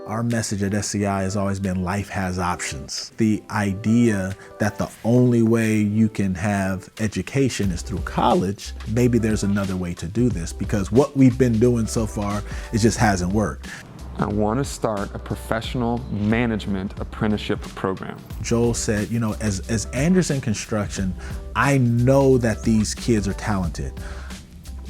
Our message at SCI has always been life has options. The idea that the only way you can have education is through college, maybe there's another way to do this, because what we've been doing so far, it just hasn't worked. I want to start a professional management apprenticeship program. Joel said, you know, as Andersen Construction, I know that these kids are talented.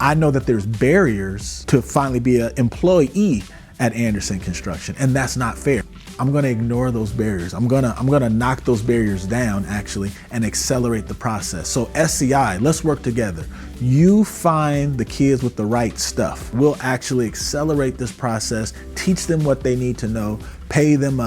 I know that there's barriers to finally be an employee at Andersen Construction, and that's not fair. I'm gonna ignore those barriers. I'm gonna knock those barriers down, actually, and accelerate the process. So SCI, let's work together. You find the kids with the right stuff. We'll actually accelerate this process, teach them what they need to know, pay them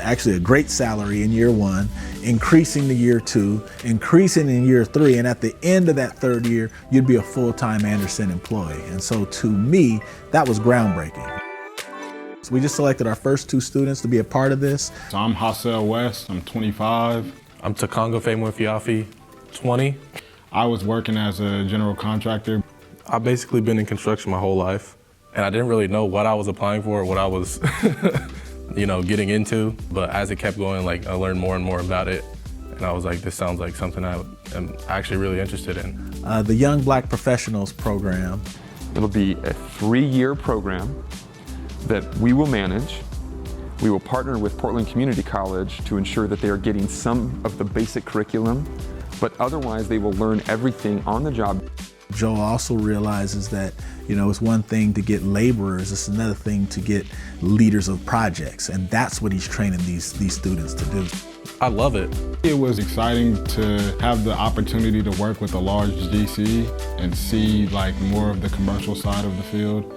actually a great salary in year one, increasing to year two, increasing in year three, and at the end of that third year, you'd be a full-time Andersen employee. And so to me, that was groundbreaking. So we just selected our first 2 students to be a part of this. So I'm Hassel West, I'm 25. I'm Takongo Famoufiafi, 20. I was working as a general contractor. I've basically been in construction my whole life, and I didn't really know what I was applying for, what I was you know, getting into. But as it kept going, like, I learned more and more about it, and I was like, this sounds like something I am actually really interested in. The Young Black Professionals program. It'll be a 3-year program that we will manage. We will partner with Portland Community College to ensure that they are getting some of the basic curriculum, but otherwise they will learn everything on the job. Joe also realizes that, you know, it's one thing to get laborers, it's another thing to get leaders of projects, and that's what he's training these students to do. I love it. It was exciting to have the opportunity to work with a large GC and see like more of the commercial side of the field.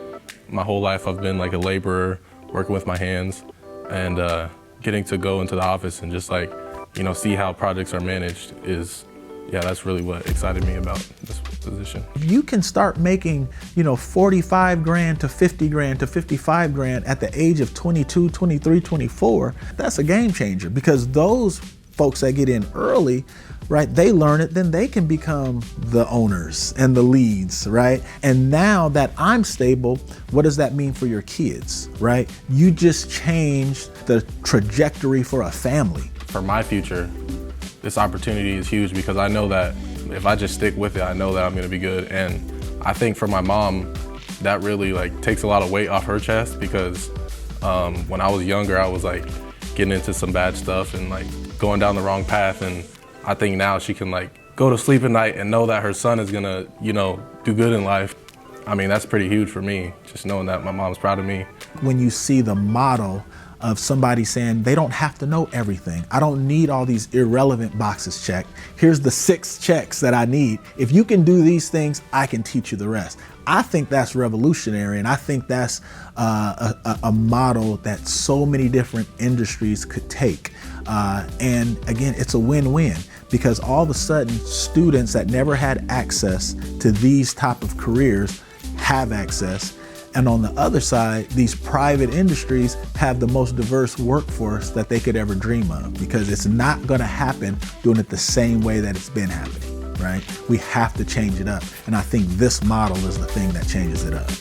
My whole life I've been like a laborer, working with my hands, and getting to go into the office and just like, you know, see how projects are managed is, yeah, that's really what excited me about this position. You can start making, you know, 45 grand to 50 grand to 55 grand at the age of 22, 23, 24. That's a game changer, because those folks that get in early, right, they learn it, then they can become the owners and the leads, right? And now that I'm stable, what does that mean for your kids, right? You just changed the trajectory for a family. For my future, this opportunity is huge, because I know that if I just stick with it, I know that I'm gonna be good. And I think for my mom, that really like takes a lot of weight off her chest, because when I was younger, I was like getting into some bad stuff and like going down the wrong path. And I think now she can like go to sleep at night and know that her son is gonna, you know, do good in life. I mean, that's pretty huge for me, just knowing that my mom's proud of me. When you see the model of somebody saying they don't have to know everything. I don't need all these irrelevant boxes checked. Here's the 6 checks that I need. If you can do these things, I can teach you the rest. I think that's revolutionary, and I think that's a model that so many different industries could take. And again, it's a win-win, because all of a sudden students that never had access to these type of careers have access. And on the other side, these private industries have the most diverse workforce that they could ever dream of, because it's not gonna happen doing it the same way that it's been happening, right? We have to change it up. And I think this model is the thing that changes it up.